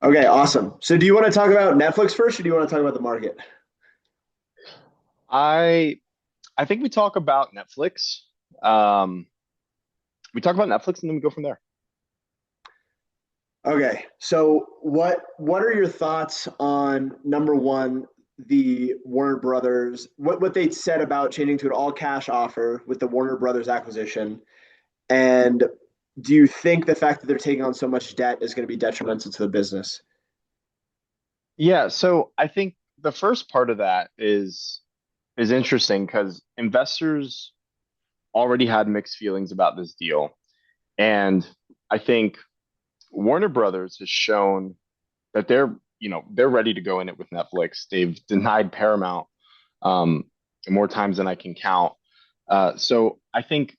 Okay, awesome. So do you want to talk about Netflix first, or do you want to talk about the market? I I think we talk about Netflix. Um, we talk about Netflix and then we go from there. Okay, so what are your thoughts on number one, the Warner Brothers, what they said about changing to an all cash offer with the Warner Brothers acquisition? And do you think the fact that they're taking on so much debt is going to be detrimental to the business? Yeah, so I think the first part of that is interesting because investors already had mixed feelings about this deal. And I think Warner Brothers has shown that they're ready to go in it with Netflix. They've denied Paramount um, more times than I can count. So I think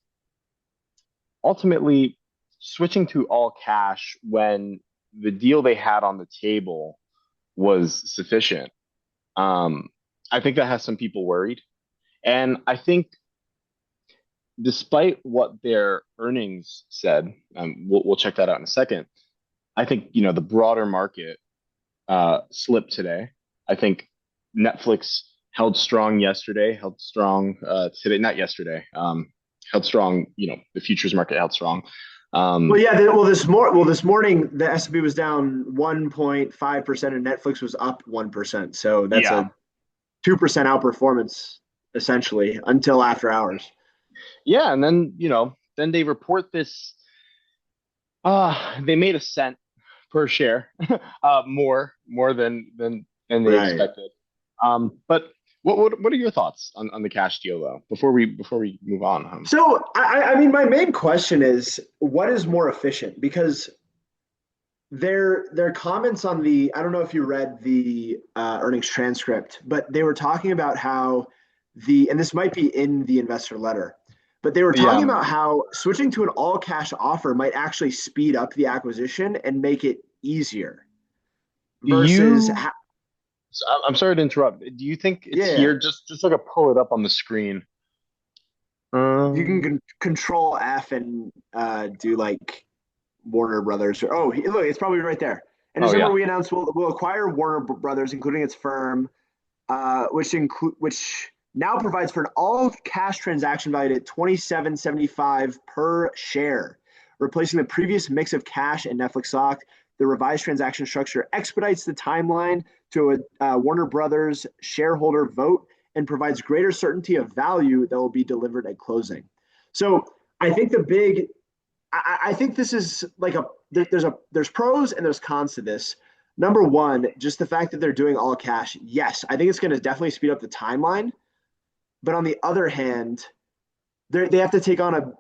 ultimately switching to all cash when the deal they had on the table was sufficient. Um, I think that has some people worried. And I think despite what their earnings said, we'll check that out in a second. I think, the broader market slipped today. I think Netflix held strong yesterday, held strong today, not yesterday, held strong, the futures market held strong. Well, Um, yeah. This morning the S&P was down 1.5% and Netflix was up 1%. So that's yeah. a 2% outperformance essentially until after hours. Yeah, and then then they report this. They made a cent per share, more than they Right. expected. But what are your thoughts on the cash deal though? Before we move on, So I mean, my main question is, what is more efficient? Because their comments on the I don't know if you read the earnings transcript, but they were talking about how and this might be in the investor letter, but they were yeah, talking about how switching to an all cash offer might actually speed up the acquisition and make it easier do versus you? I'm sorry to interrupt. Do you think it's yeah, here? Just like a pull it up on the screen. you can Um, control F and do like Warner Brothers. Look, it's probably right there. In oh December, yeah, we announced we'll acquire Warner Brothers, including its firm, which now provides for an all-cash transaction valued at 27.75 per share, replacing the previous mix of cash and Netflix stock. The revised transaction structure expedites the timeline to a Warner Brothers shareholder vote and provides greater certainty of value that will be delivered at closing. So I think I think this is like there's pros and there's cons to this. Number one, just the fact that they're doing all cash. Yes, I think it's going to definitely speed up the timeline. But on the other hand, they have to take on a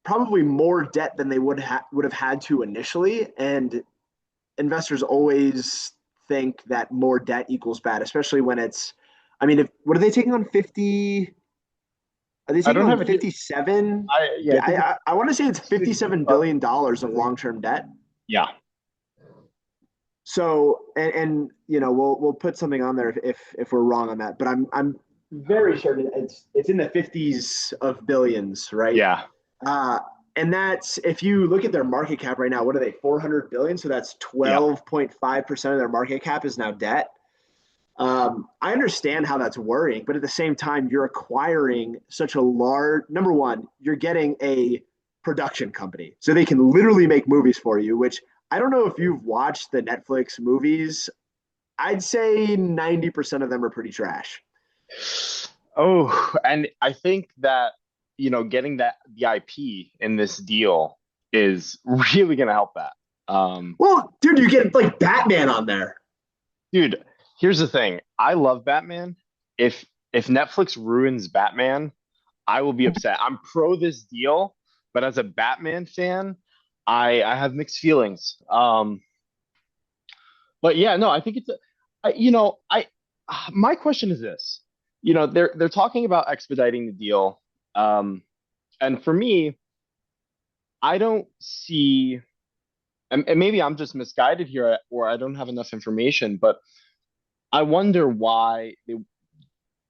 probably more debt than they would have had to initially, and investors always think that more debt equals bad, especially when it's. I mean, if what are they taking on 50? Are they I taking don't on have it here. 57? Yeah, I think I want to say it's it's 57 billion 65 dollars of billion. long-term debt. Yeah, So and we'll put something on there if we're wrong on that, but I'm very certain it's in the 50s of billions, right? yeah, Uh, and that's if you look at their market cap right now, what are they, 400 billion? So that's yeah. 12.5% of their market cap is now debt. I understand how that's worrying, but at the same time, you're acquiring such a large number one, you're getting a production company. So they can literally make movies for you, which I don't know if you've watched the Netflix movies. I'd say 90% of them are pretty trash. Oh, and I think that, getting the IP in this deal is really going to help that. Um, Well, dude, you get like Batman on there. dude, here's the thing. I love Batman. If Netflix ruins Batman, I will be upset. I'm pro this deal, but as a Batman fan, I have mixed feelings. But yeah, no, I think it's I my question is this. They're talking about expediting the deal. Um, and for me, I don't see, and maybe I'm just misguided here or I don't have enough information, but I wonder why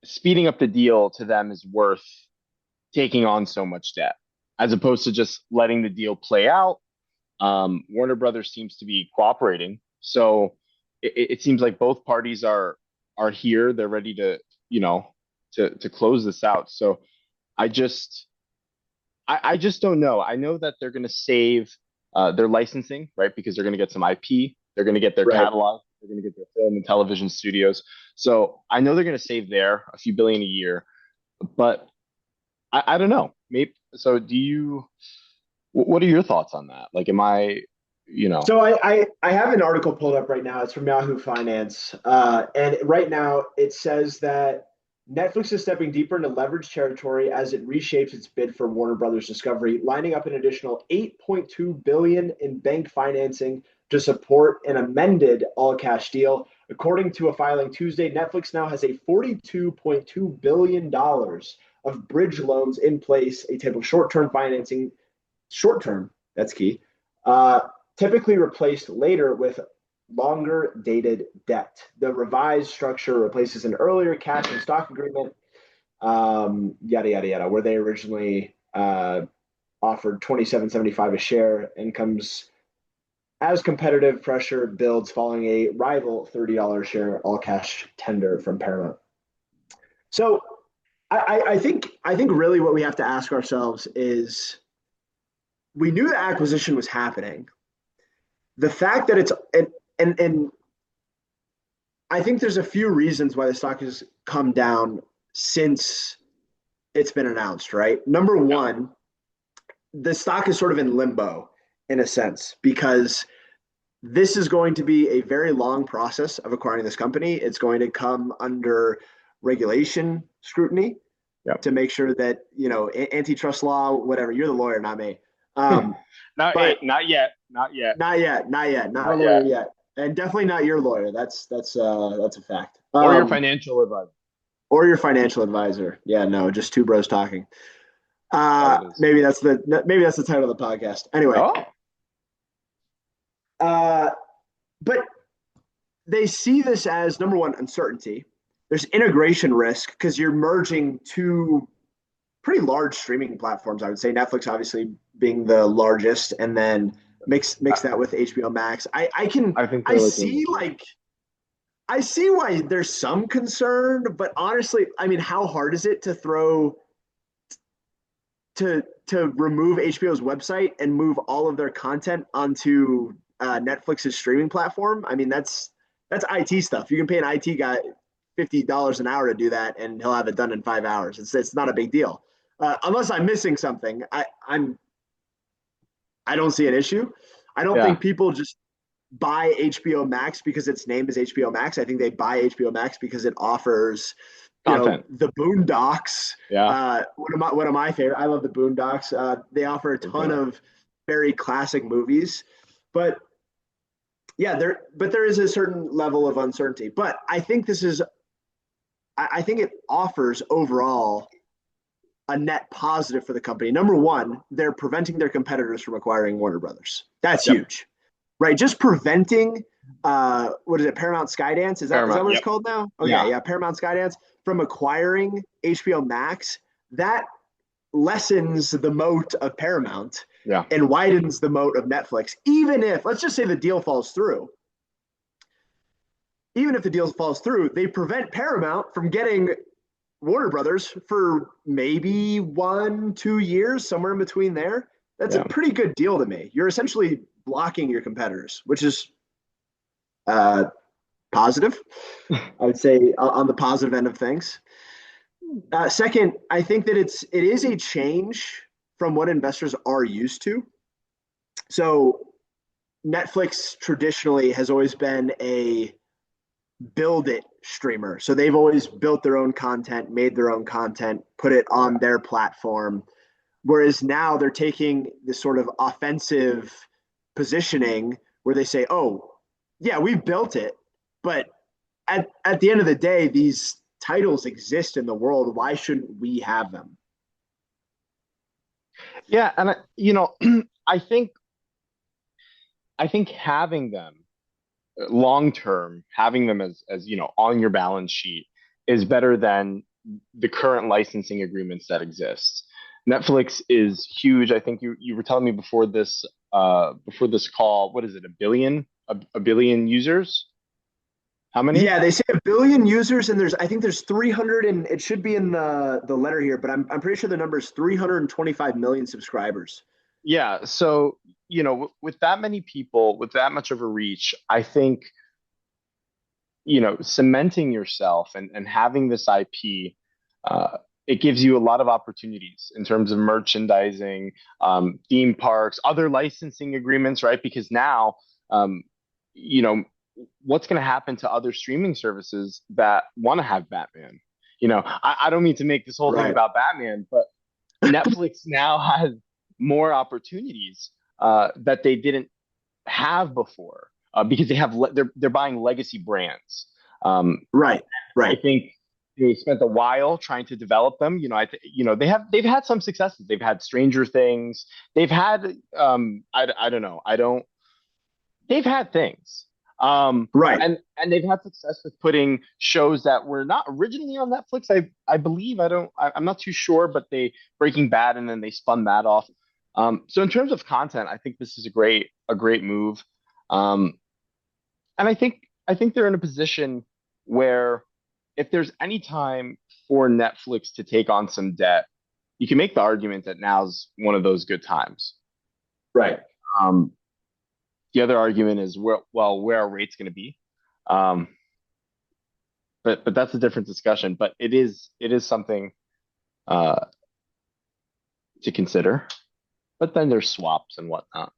speeding up the deal to them is worth taking on so much debt as opposed to just letting the deal play out. Warner Brothers seems to be cooperating. So it seems like both parties are here. They're ready to, you know, to close this out. So I just I just don't know. I know that they're going to save their licensing, right? Because they're going to get some IP. They're going to get their Right. catalog. They're going to get their film and television studios. So I know they're going to save there a few billion a year. But I don't know. Maybe so. What are your thoughts on that? Like, am I, you know, So I have an article pulled up right now. It's from Yahoo Finance, and right now it says that Netflix is stepping deeper into leverage territory as it reshapes its bid for Warner Brothers Discovery, lining up an additional 8.2 billion in bank financing to support an amended all-cash deal. According to a filing Tuesday, Netflix now has a 42.2 billion dollars of bridge loans in place, a type of short-term financing. Short-term, that's key. Uh, Typically replaced later with longer dated debt. The revised structure replaces an earlier cash and stock agreement, yada, yada, yada, where they originally offered 27.75 a share and comes as competitive pressure builds following a rival $30 share all cash tender from Paramount. So I think really what we have to ask ourselves is we knew the acquisition was happening. The fact that it's and I think there's a few reasons why the stock has come down since it's been announced, right? Number yeah, one, the stock is sort of in limbo in a sense because this is going to be a very long process of acquiring this company. It's going to come under regulation scrutiny yeah. to make sure that, antitrust law, whatever, you're the lawyer, not me. Um, Not but not yet, not yet, not a not lawyer yet. yet. And definitely not your lawyer. That's a fact. Or your financial advisor. Or your financial advisor. Yeah, no, just two bros talking. That it is. Maybe that's the title of the podcast. Anyway, Oh, uh, but they see this as number one, uncertainty. There's integration risk because you're merging two pretty large streaming platforms. I would say Netflix, obviously being the largest, and then mix that with HBO Max. I think I they're like see number two. like I see why there's some concern, but honestly, I mean, how hard is it to throw to remove HBO's website and move all of their content onto Netflix's streaming platform? I mean, that's IT stuff. You can pay an IT guy $50 an hour to do that, and he'll have it done in 5 hours. It's not a big deal, unless I'm missing something. I don't see an issue. I don't Yeah, think people just buy HBO Max because its name is HBO Max. I think they buy HBO Max because it offers, content. the Boondocks. Yeah, One of my favorite. I love the Boondocks. They offer a they're ton good. of very classic movies, but yeah, there is a certain level of uncertainty. But I think I think it offers overall a net positive for the company. Number one, they're preventing their competitors from acquiring Warner Brothers. That's Yep. huge, right? Just preventing what is it, Paramount Skydance? Is that Paramount. what it's Yep. called now? Okay, Yeah. yeah, Paramount Skydance from acquiring HBO Max. That lessens the moat of Paramount Yeah. and widens the moat of Netflix. Even if, let's just say, the deal falls through, even if the deal falls through, they prevent Paramount from getting Warner Brothers for maybe 1, 2 years, somewhere in between there. That's a Yeah. pretty good deal to me. You're essentially blocking your competitors, which is uh, positive. I would say on the positive end of things. Second, I think that it is a change from what investors are used to. So Netflix traditionally has always been a build it streamer. So they've always built their own content, made their own content, put it on Yeah. their platform. Whereas now they're taking this sort of offensive positioning where they say, oh, yeah, we've built it, but at the end of the day, these titles exist in the world. Why shouldn't we have them? Yeah, and I think having them long term, having them as on your balance sheet is better than the current licensing agreements that exist. Netflix is huge. I think you were telling me before this call, what is it, a billion a billion users. How many? Yeah, they say a billion users, and I think there's 300, and it should be in the letter here, but I'm pretty sure the number is 325 million subscribers. Yeah. So, with that many people, with that much of a reach, I think, cementing yourself and having this IP, it gives you a lot of opportunities in terms of merchandising, theme parks, other licensing agreements, right? Because now, you know, what's going to happen to other streaming services that want to have Batman? I don't mean to make this whole thing Right. about Batman, but Netflix now has more opportunities that they didn't have before because they're buying legacy brands. Um, Right. I Right. think they spent a while trying to develop them. They've had some successes. They've had Stranger Things. They've had I don't know. I don't they've had things. Right. And they've had success with putting shows that were not originally on Netflix. I believe I'm not too sure, but they Breaking Bad and then they spun that off. So in terms of content, I think this is a great move. Um, and I think they're in a position where if there's any time for Netflix to take on some debt, you can make the argument that now's one of those good times, right? Right. Um, the other argument is where are rates going to be? Um, but that's a different discussion. But it is something uh, to consider. But then there's swaps and whatnot.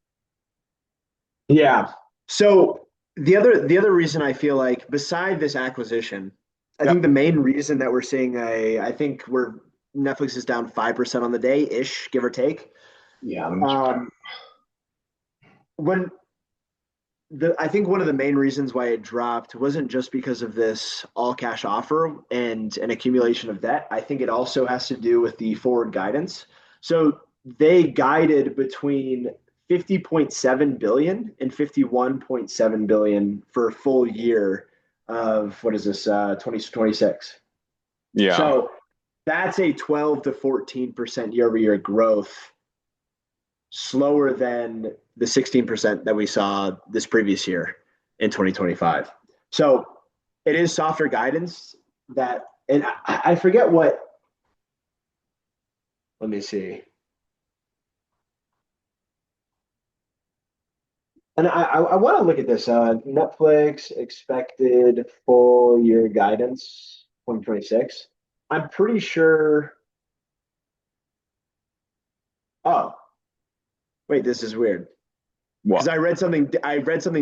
Yeah. So the other reason I feel like beside this acquisition, I think Yep. the main reason that we're seeing I think we're Netflix is down 5% on the day ish, give or take. Yeah. Let me check. Um, when I think one of the main reasons why it dropped wasn't just because of this all cash offer and an accumulation of debt. I think it also has to do with the forward guidance. So they guided between 50.7 billion and 51.7 billion for a full year of what is this 2026. Yeah. So that's a 12 to 14% year over year growth, slower than the 16% that we saw this previous year in 2025. So it is softer guidance that, and I forget what, let me see. And I want to look at this Netflix expected full year guidance 2026. I'm pretty sure. Oh, wait, this is weird because What? I read something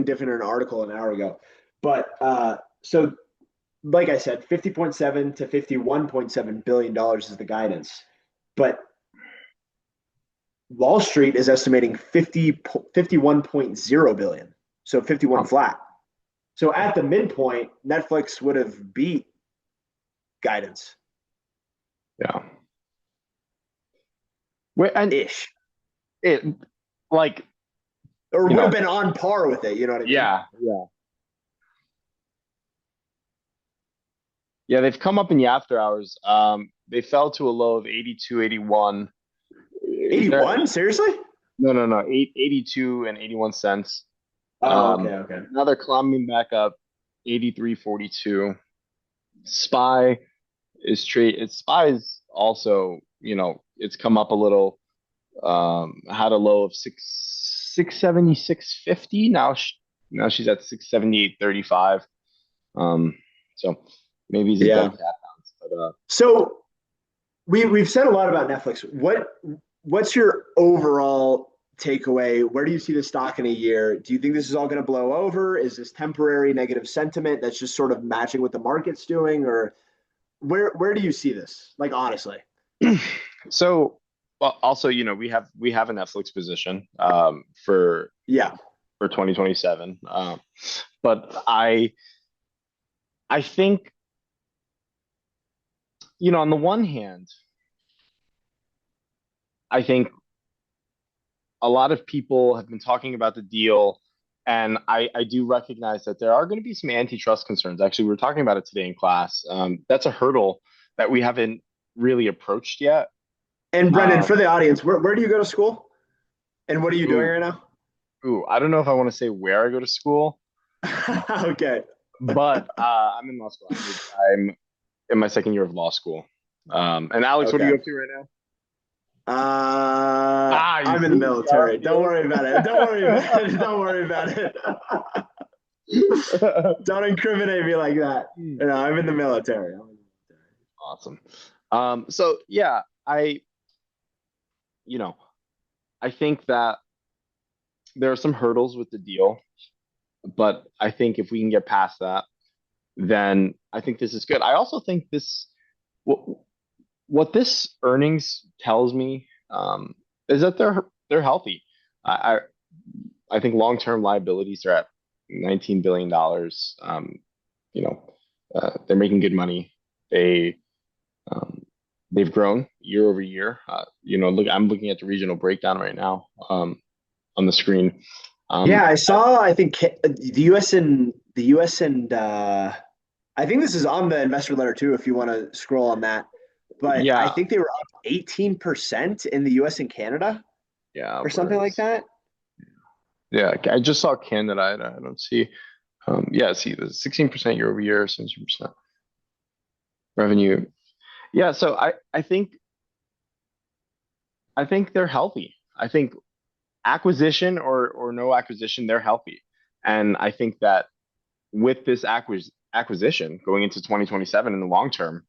different in an article an hour ago. But so like I said, 50.7 to 51.7 billion dollars is the guidance. But Wall Street is estimating 51.0 billion. So 51 Huh. flat. So at the midpoint, Netflix would have beat guidance Yeah. Wait, and ish, it like or you would have know, been on par with it. You know what I mean? yeah, yeah, yeah. They've come up in the after hours. They fell to a low of 82, 81. They're 81? Seriously? no, no, no, 82 and 81 cents. Oh, okay, okay. Now they're climbing back up, 83.42. Spy Spy is also, it's come up a little. Had a low of 676.50. Now she's at 678.35. Um, so maybe he's done Yeah. cat bounce, but So we've said a lot about Netflix. What's your overall takeaway? Where do you see the stock in a year? Do you think this is all going to blow over? Is this temporary negative sentiment that's just sort of matching what the market's doing, or where do you see this? Like honestly. so well, also, we have a Netflix position for Yeah. 2027. But I think, on the one hand, I think a lot of people have been talking about the deal, and I do recognize that there are going to be some antitrust concerns. Actually, we were talking about it today in class. That's a hurdle that we haven't really approached yet. And Brendan, for Um, the audience, where do you go to school? And what are you doing ooh, right now? I don't know if I want to say where I go to school. Okay. But I'm in law school. I'm in my second year of law school. And Alex, what are Okay. you up to right now? You I'm in see, the you are in military. the Don't worry about it. Don't worry about it. military. Don't worry about it. Don't incriminate me like that. I'm in the military. I'm in the military. Awesome. So yeah, you know, I think that there are some hurdles with the deal, but I think if we can get past that, then I think this is good. I also think what, what this earnings tells me is that they're healthy. I I think long-term liabilities are at $19 billion. You know, they're making good money. Um, they've grown year over year. Look, I'm looking at the regional breakdown right now on the screen. Yeah, Um, I saw. I think the U.S. and I think this is on the investor letter too. If you want to scroll on that, but I yeah, think they were up 18% in the U.S. and Canada yeah, or something like whereas, that. yeah, I just saw Canada. I don't see. Yeah, see the 16% year over year, 17% revenue. Yeah, so I think they're healthy. I think acquisition or no acquisition, they're healthy. And I think that with this acquisition going into 2027 in the long term,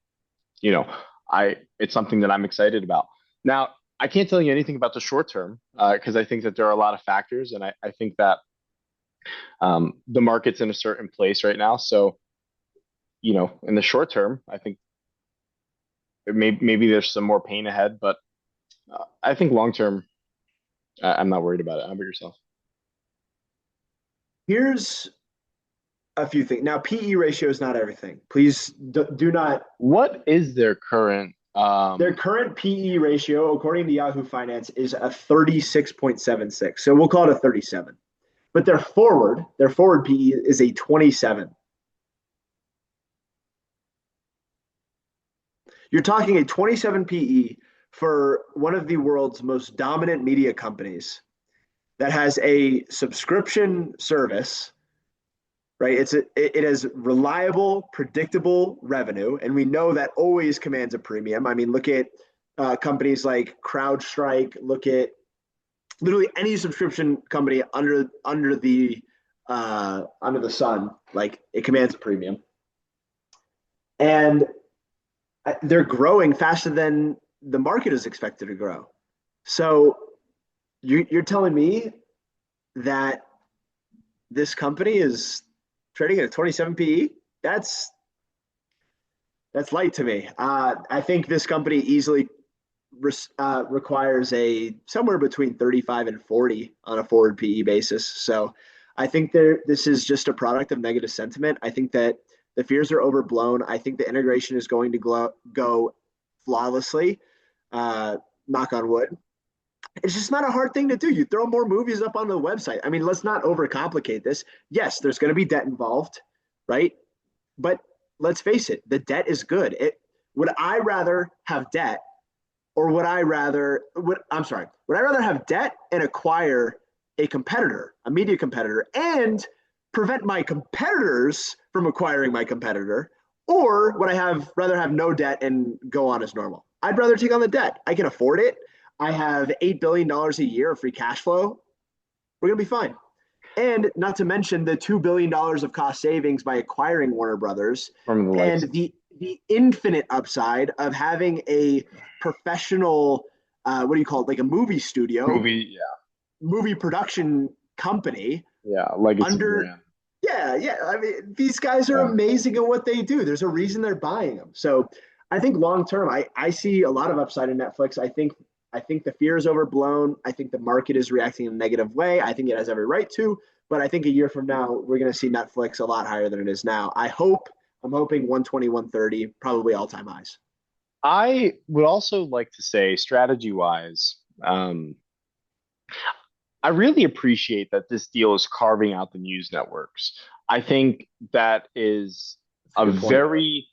you know, I it's something that I'm excited about. Now, I can't tell you anything about the short term because I think that there are a lot of factors, and I think that the market's in a certain place right now. So, in the short term, I think maybe there's some more pain ahead, but I think long term, I'm not worried about it. How about yourself? Here's a few things. Now, PE ratio is not everything. Please do not. What is their current Their current PE ratio, according to Yahoo Finance, is a 36.76. So we'll call it a 37. But their forward PE is a 27. You're talking a 27 PE for one of the world's most dominant media companies that has a subscription service, right? It has reliable, predictable revenue, and we know that always commands a premium. I mean, look at companies like CrowdStrike. Look at literally any subscription company under the sun. Like it commands a premium, and they're growing faster than the market is expected to grow. So you're telling me that this company is trading at a 27 PE? That's light to me. I think this company easily requires a somewhere between 35 and 40 on a forward PE basis. So I think this is just a product of negative sentiment. I think that the fears are overblown. I think the integration is going to go flawlessly. Knock on wood. It's just not a hard thing to do. You throw more movies up on the website. I mean, let's not overcomplicate this. Yes, there's going to be debt involved, right? But let's face it, the debt is good. Would I rather have debt or would I rather have debt and acquire a competitor, a media competitor, and prevent my competitors from acquiring my competitor? Or would I have rather have no debt and go on as normal? I'd rather take on the debt. I can afford it. I have $8 billion a year of free cash flow. We're gonna be fine. And not to mention the $2 billion of cost savings by acquiring Warner Brothers, from the and license? the infinite upside of having a professional, what do you call it, like a movie studio, Movie, movie production company yeah, legacy under. brand. Yeah, yeah. I mean, these guys are Yeah. amazing at what they do. There's a reason they're buying them. So I think long term, I see a lot of upside in Netflix. I think the fear is overblown. I think the market is reacting in a negative way. I think it has every right to, but I think a year from now we're going to see Netflix a lot higher than it is now. I'm hoping 120, 130, probably all time highs. I would also like to say, strategy wise, I really appreciate that this deal is carving out the news networks. I think that is That's a a good point. very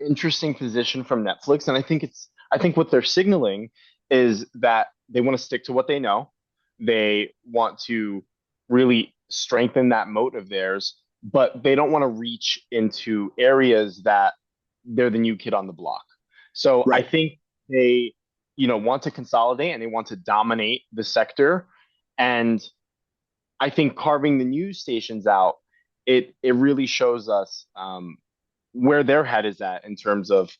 interesting position from Netflix. And I think what they're signaling is that they want to stick to what they know. They want to really strengthen that moat of theirs but they don't want to reach into areas that they're the new kid on the block. So I Right. think they, want to consolidate and they want to dominate the sector. And I think carving the news stations out, it really shows us where their head is at in terms of,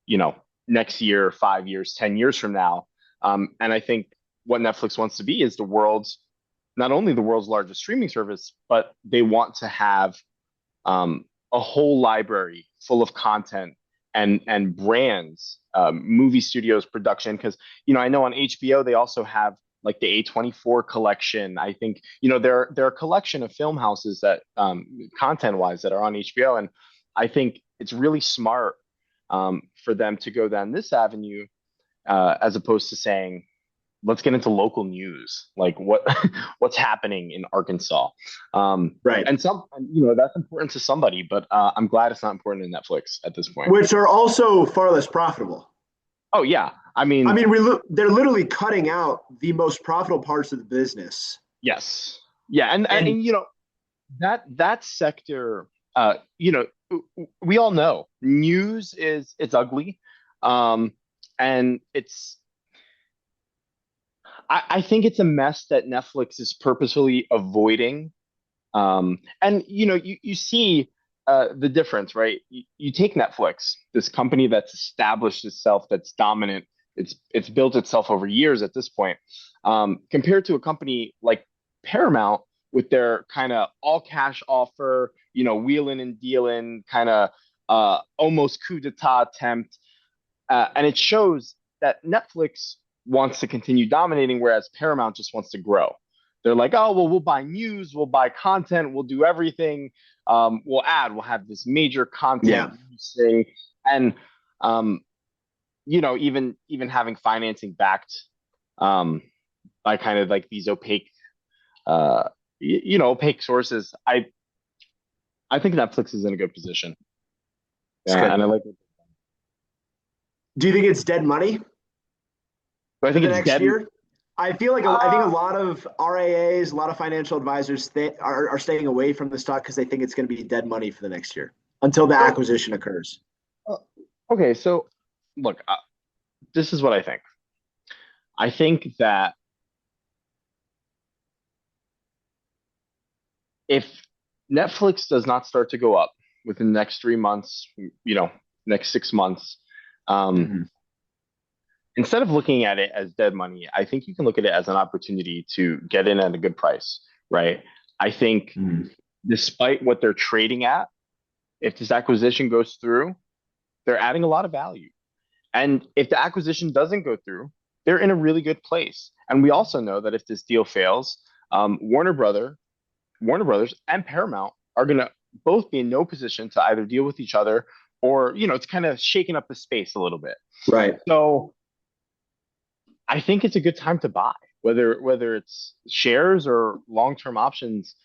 you know, next year, 5 years, 10 years from now. And I think what Netflix wants to be is the world's not only the world's largest streaming service, but they want to have a whole library full of content and brands, movie studios, production. Because I know on HBO they also have like the A24 collection. I think there are a collection of film houses that content wise that are on HBO, and I think it's really smart for them to go down this avenue as opposed to saying let's get into local news, like what's happening in Arkansas. Right. And that's important to somebody, but I'm glad it's not important to Netflix at this point. Which are also far less profitable. Oh yeah, I I mean, mean, they're literally cutting out the most profitable parts of the business. yes, yeah, And and that sector, we all know news is it's ugly, um, and I think it's a mess that Netflix is purposefully avoiding. And you see the difference, right? You take Netflix, this company that's established itself, that's dominant, it's built itself over years at this point, compared to a company like Paramount with their kind of all cash offer, wheeling and dealing, kind of almost coup d'etat attempt, and it shows that Netflix wants to continue dominating, whereas Paramount just wants to grow. They're like, oh, well, we'll buy news, we'll buy content, we'll do everything. We'll have this major content yeah, thing, and even having financing backed by kind of like these opaque, opaque sources. I think Netflix is in a good position, it's good. and I like it. Do you think it's dead money But I for think the it's next dead. year? I think a lot of RAAs, a lot of financial advisors are staying away from the stock because they think it's going to be dead money for the next year until the So, acquisition occurs. uh, okay, so look, this is what I think. I think that if Netflix does not start to go up within the next 3 months, next 6 months, um, Mhm. instead of looking at it as dead money, I think you can look at it as an opportunity to get in at a good price, right? I think Mhm. despite what they're trading at, if this acquisition goes through, they're adding a lot of value. And if the acquisition doesn't go through, they're in a really good place. And we also know that if this deal fails, Warner Brothers and Paramount are going to both be in no position to either deal with each other or, it's kind of shaking up the space a little bit. Right. So I think it's a good time to buy, whether it's shares or long-term options.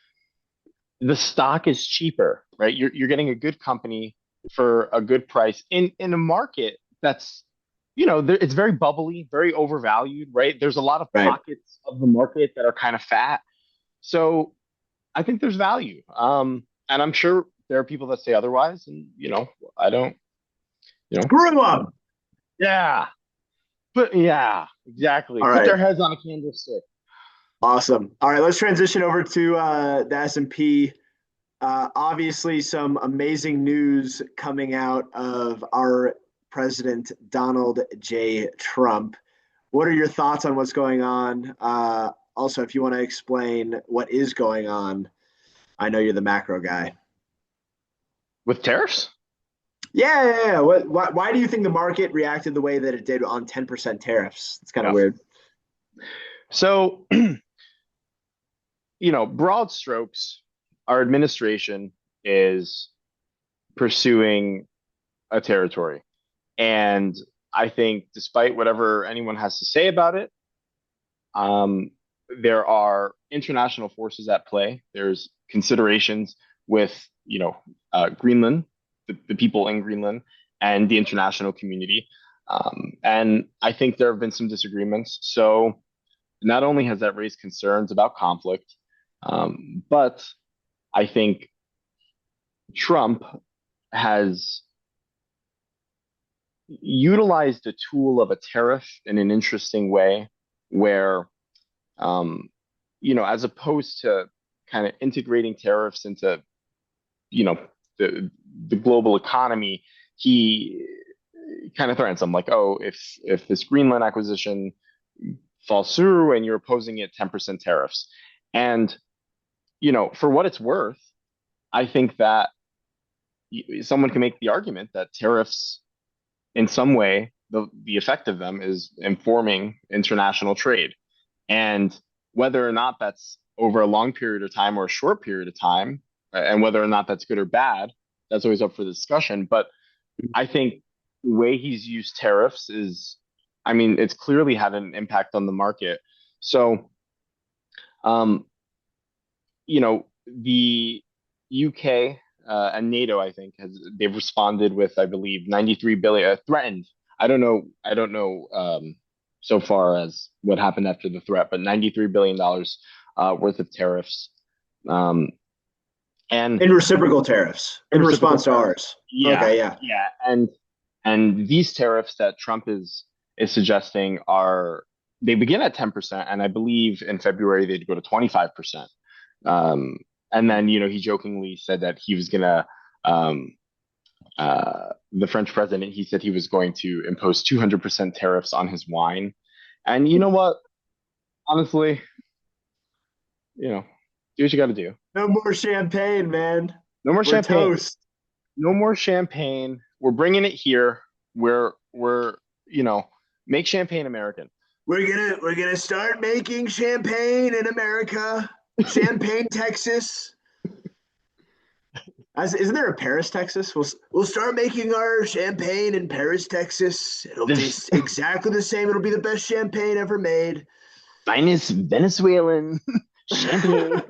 The stock is cheaper, right? You're getting a good company for a good price in a market that's it's very bubbly, very overvalued, right? There's a lot of Right. pockets of the market that are kind of fat. So I think there's value. And I'm sure there are people that say otherwise, and I don't, you know, Screw up. yeah, but yeah, exactly. All Put right. their heads on a candlestick. Awesome. All right. Let's transition over to the S&P. Obviously, some amazing news coming out of our president, Donald J. Trump. What are your thoughts on what's going on? Also, if you want to explain what is going on, I know you're the macro guy. With tariffs. Yeah. Why do you think the market reacted the way that it did on 10% tariffs? It's kind of Yeah. weird. So, broad strokes, our administration is pursuing a territory. And I think, despite whatever anyone has to say about it, um, there are international forces at play. There's considerations with, Greenland, the people in Greenland, and the international community. And I think there have been some disagreements. So not only has that raised concerns about conflict, but I think Trump has utilized the tool of a tariff in an interesting way where, um, as opposed to kind of integrating tariffs into, you know, the the global economy, he kind of threatens them like, oh, if this Greenland acquisition falls through and you're opposing it, 10% tariffs. And, for what it's worth, I think that someone can make the argument that tariffs in some way, the effect of them is informing international trade. And whether or not that's over a long period of time or a short period of time, and whether or not that's good or bad, that's always up for discussion. But I think the way he's used tariffs is, I mean, it's clearly had an impact on the market. So, um, the UK and NATO, I think, they've responded with, I believe, 93 billion threatened. I don't know so far as what happened after the threat, but 93 billion dollars worth of tariffs. Um, and In reciprocal tariffs, in reciprocal response to tariffs. ours. Yeah, Okay, yeah. yeah, and these tariffs that Trump is suggesting are they begin at 10%, and I believe in February they'd go to 25%. Um, and then, he jokingly said that he was gonna, um, the French president, he said he was going to impose 200% tariffs on his wine. And you know what? Honestly, do what you got to do. No more champagne, man. No more We're champagne. toast. No more champagne. We're bringing it here. We're make champagne American. We're gonna start making champagne in America. Champagne, Texas. Isn't there a Paris, Texas? We'll start making our champagne in Paris, Texas. It'll taste exactly the same. It'll be the best champagne ever made. Finest Venezuelan champagne.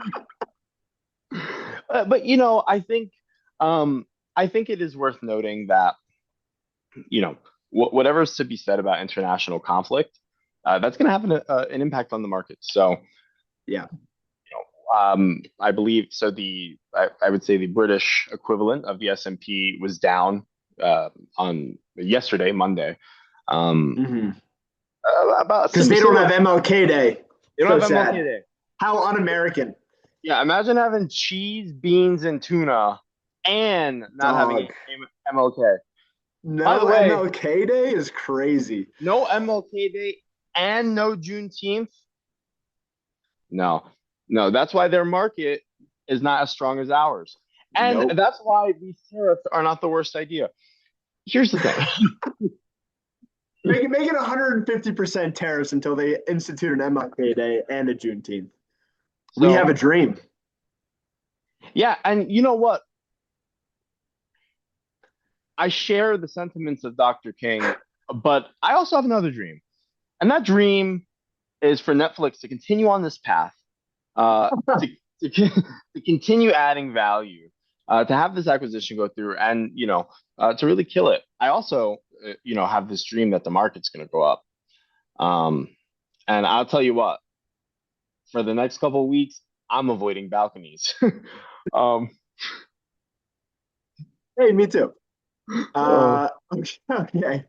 But I think it is worth noting that whatever's to be said about international conflict, that's going to have an impact on the market. So Yeah. I believe so. I would say the British equivalent of the S&P was down on yesterday, Monday. Mm-hmm. About Because they don't have MLK Day. They don't So have MLK sad. Day. How un-American. Yeah, imagine having cheese, beans, and tuna, and not having Dog. MLK. By the No way, MLK Day is crazy. no MLK Day and no Juneteenth. No, no, that's why their market is not as strong as ours. And Nope. that's why these tariffs are not the worst idea. Here's the thing. Make it 150% tariffs until they institute an MLK Day and a Juneteenth. We have a dream. Yeah, and you know what? I share the sentiments of Dr. King, but I also have another dream. And that dream is for Netflix to continue on this path, to continue adding value, to have this acquisition go through, and to really kill it. I also, have this dream that the market's going to go up. And I'll tell you what, for the next couple of weeks, I'm avoiding balconies. um, Hey, me too. Okay.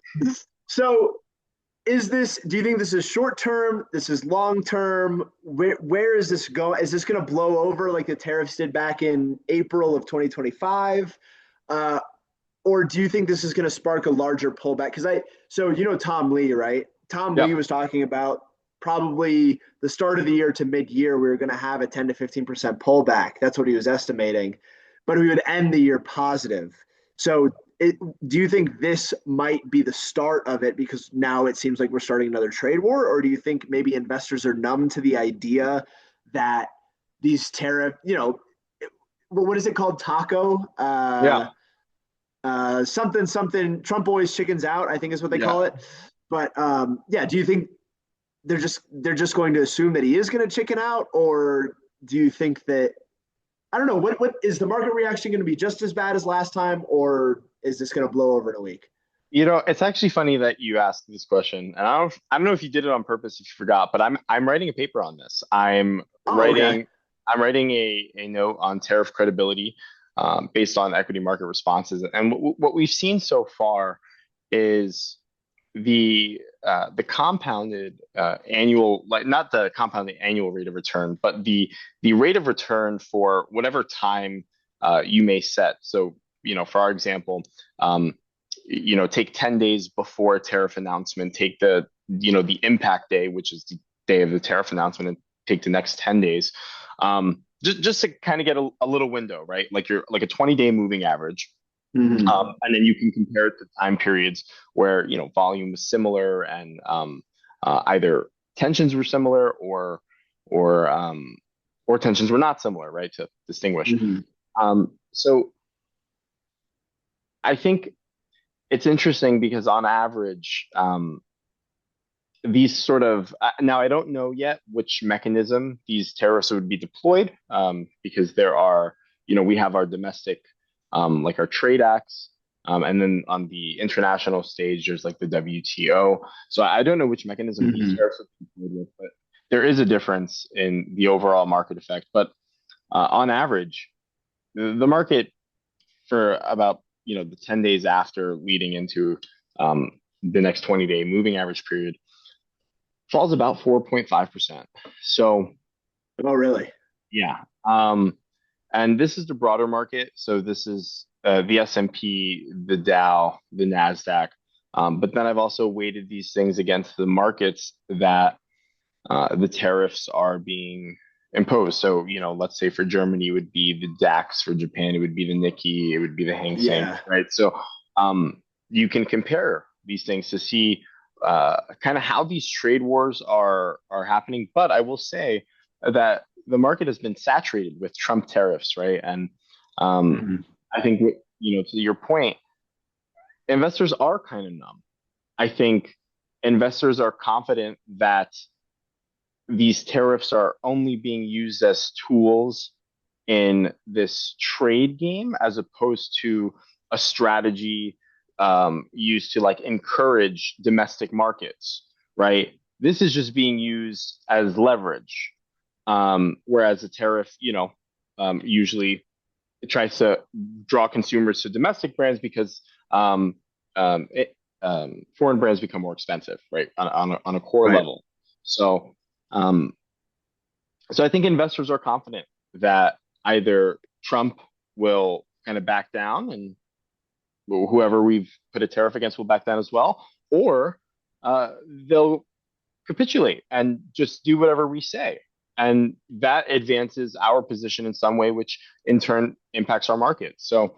So do you think this is short term? This is long term? Where is this going? Is this going to blow over like the tariffs did back in April of 2025? Or do you think this is going to spark a larger pullback? So Tom Lee, right? Tom yeah, Lee was talking about probably the start of the year to mid-year, we were going to have a 10 to 15% pullback. That's what he was estimating, but we would end the year positive. So do you think this might be the start of it because now it seems like we're starting another trade war? Or do you think maybe investors are numb to the idea that these what is it called? Taco? yeah, Something Trump always chickens out, I think is what they yeah. call it. But yeah, do you think they're just going to assume that he is going to chicken out, or do you think that I don't know what is the market reaction going to be just as bad as last time, or is this going to blow over in a week? It's actually funny that you asked this question, and I don't know if you did it on purpose if you forgot, but I'm writing a paper on this. Oh, okay. I'm writing a note on tariff credibility. based on equity market responses. And what we've seen so far is the compounded annual, like not the compounded annual rate of return, but the rate of return for whatever time you may set. So, for our example, take 10 days before a tariff announcement, take the impact day, which is the day of the tariff announcement, and take the next 10 days. Just to kind of get a little window, right? Like you're like a 20-day moving average. And then you can compare it to time periods where volume was similar and either tensions were similar or or tensions were not similar, right? To distinguish. Hmm. So I think it's interesting because on average, these sort of now I don't know yet which mechanism these tariffs would be deployed because there are we have our domestic like our trade acts and then on the international stage there's like the WTO. So I don't know which mechanism these Hmm. tariffs would be deployed with, but there is a difference in the overall market effect. But on average, the market for about the 10 days after leading into the next 20-day moving average period falls about 4.5%. So Oh, really? yeah. And this is the broader market. So this is the S&P, the Dow, the Nasdaq. But then I've also weighted these things against the markets that the tariffs are being imposed. So, let's say for Germany, it would be the DAX. For Japan, it would be the Nikkei. It would be the Hang Seng, Yeah. right? So you can compare these things to see kind of how these trade wars are happening. But I will say that the market has been saturated with Trump tariffs, right? And um, Hmm. I think to your point, investors are kind of numb. I think investors are confident that these tariffs are only being used as tools in this trade game as opposed to a strategy used to like encourage domestic markets, right? This is just being used as leverage. Whereas a tariff, usually it tries to draw consumers to domestic brands because foreign brands become more expensive, right? On a core Right. level. So, um, so I think investors are confident that either Trump will kind of back down and whoever we've put a tariff against will back down as well, or they'll capitulate and just do whatever we say. And that advances our position in some way, which in turn impacts our market. So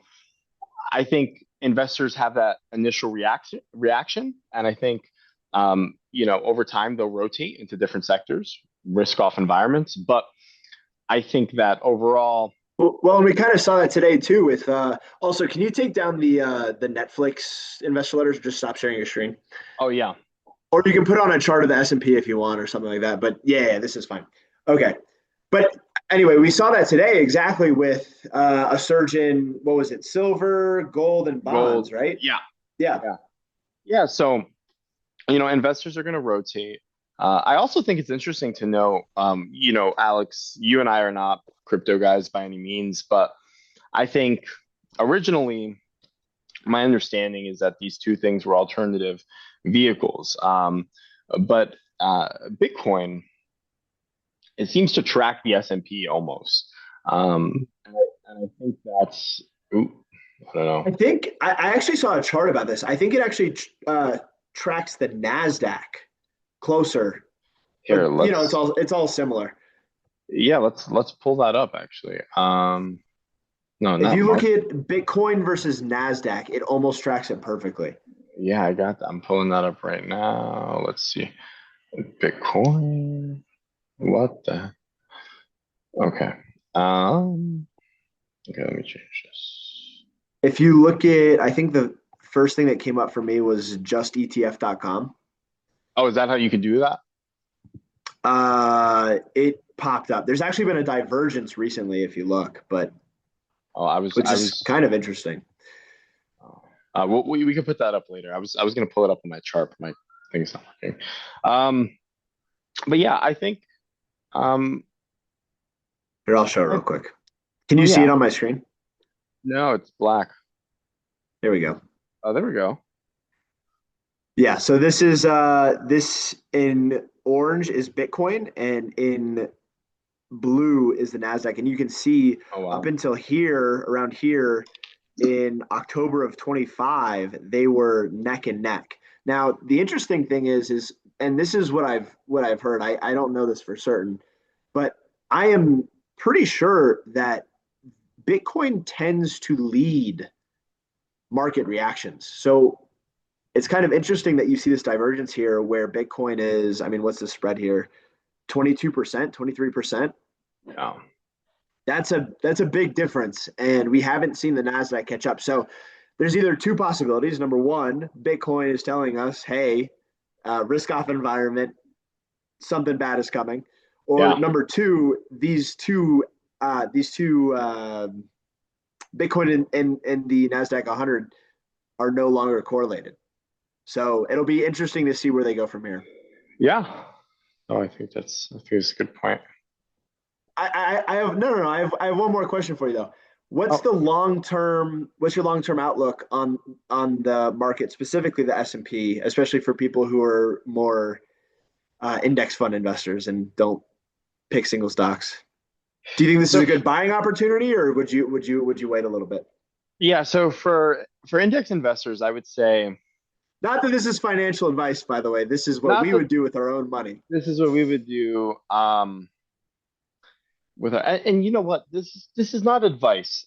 I think investors have that initial reaction, and I think over time they'll rotate into different sectors, risk off environments. But I think that overall, Well, and we kind of saw that today too. With also, can you take down the Netflix investor letters? Just stop sharing your screen, oh yeah, or you can put on a chart of the S&P if you want, or something like that. But yeah, this is fine. Okay, but anyway, we saw that today exactly with a surge in what was it, silver, gold, and bonds, gold, right? yeah, Yeah. yeah, yeah. So investors are going to rotate. I also think it's interesting to know, Alex, you and I are not crypto guys by any means, but I think originally my understanding is that these two things were alternative vehicles. But Bitcoin, it seems to track the S&P almost. And I think that's, ooh, I don't know. I actually saw a chart about this. I think it actually tracks the Nasdaq closer, Here, but let's, it's all similar. yeah, let's pull that up actually. No, If not you look market. at Bitcoin versus Nasdaq, it almost tracks it perfectly. Yeah, I got that. I'm pulling that up right now. Let's see. Bitcoin. What the? Okay. Um, okay, let me change this. If you look at, I think the first thing that came up for me was justetf.com. Oh, is that how you can do that? It popped up. There's actually been a divergence recently, if you look, but Oh, I was, which I is was. kind of interesting. Oh. We could put that up later. I was gonna pull it up on my chart, but my thing's not working. Um, but yeah, I think. Um, Here, I'll show it I, real quick. Can oh you see it yeah, on my screen? No, it's black. There we go. Oh, there we go. Yeah, so this in orange is Bitcoin and in blue is the Nasdaq, and you can see Oh, up wow. until here, around here, in October of 25, they were neck and neck. Now, the interesting thing is, and this is what I've heard. I don't know this for certain, but I am pretty sure that Bitcoin tends to lead market reactions. So it's kind of interesting that you see this divergence here where Bitcoin is, I mean, what's the spread here? 22%, 23%. Yeah. That's a big difference, and we haven't seen the Nasdaq catch up. So there's either two possibilities. Number one, Bitcoin is telling us, "Hey, risk-off environment, something bad is coming," or Yeah. number two, these two Bitcoin and the Nasdaq 100 are no longer correlated. So it'll be interesting to see where they go from here. Yeah. Oh, I think it's a good point. I have no. I have one more question for you though. Oh, What's your long term outlook on the market, specifically the S&P, especially for people who are more index fund investors and don't pick single stocks? Do you think this is so a good buying opportunity, or would you wait a little bit? yeah, so for index investors, I would say Not that this is financial advice, by the way. This is what not we that would do with our own money. this is what we would do with our, and you know what? This is not advice.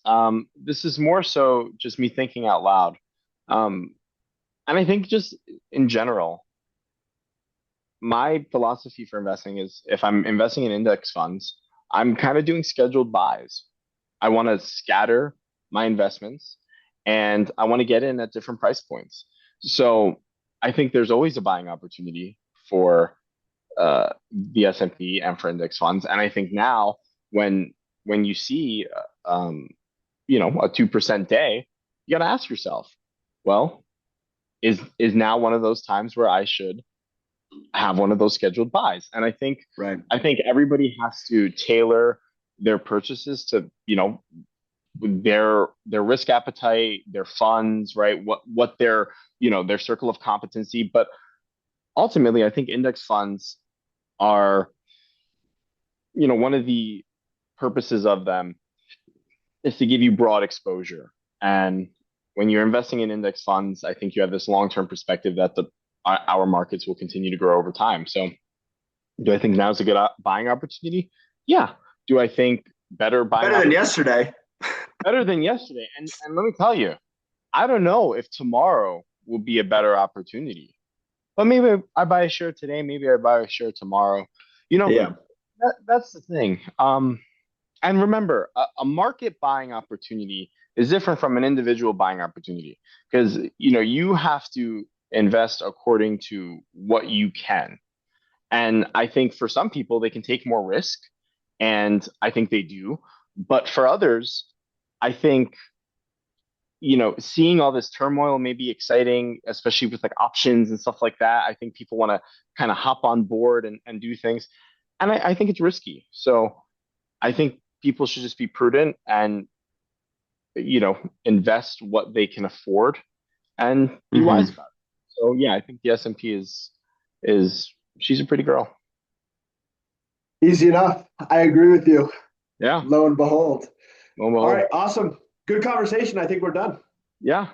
This is more so just me thinking out loud. Um, and I think just in general, my philosophy for investing is if I'm investing in index funds, I'm kind of doing scheduled buys. I want to scatter my investments and I want to get in at different price points. So I think there's always a buying opportunity for the S&P and for index funds. And I think now when when you see a 2% day, you got to ask yourself, well, is now one of those times where I should have one of those scheduled buys? And Right. I think everybody has to tailor their purchases to, their risk appetite, their funds, right? What their, their circle of competency. But ultimately, I think index funds are, one of the purposes of them is to give you broad exposure. And when you're investing in index funds, I think you have this long-term perspective that our markets will continue to grow over time. So, do I think now is a good buying opportunity? Yeah. Do I think better buying Better than opportunity? yesterday. Better than yesterday. And let me tell you, I don't know if tomorrow will be a better opportunity. But maybe I buy a share today, maybe I buy a share tomorrow. You know, Yeah. that's the thing. And remember, a market buying opportunity is different from an individual buying opportunity because you have to invest according to what you can. And I think for some people they can take more risk, and I think they do. But for others, I think seeing all this turmoil may be exciting, especially with like options and stuff like that. I think people want to kind of hop on board and do things. And I think it's risky. So I think people should just be prudent and invest what they can afford and be wise Hmm. about it. So yeah, I think the S&P is she's a pretty girl. Easy enough. I agree with you. Yeah. Lo and behold. Well, All right, well, awesome. Good conversation. I think we're done. yeah.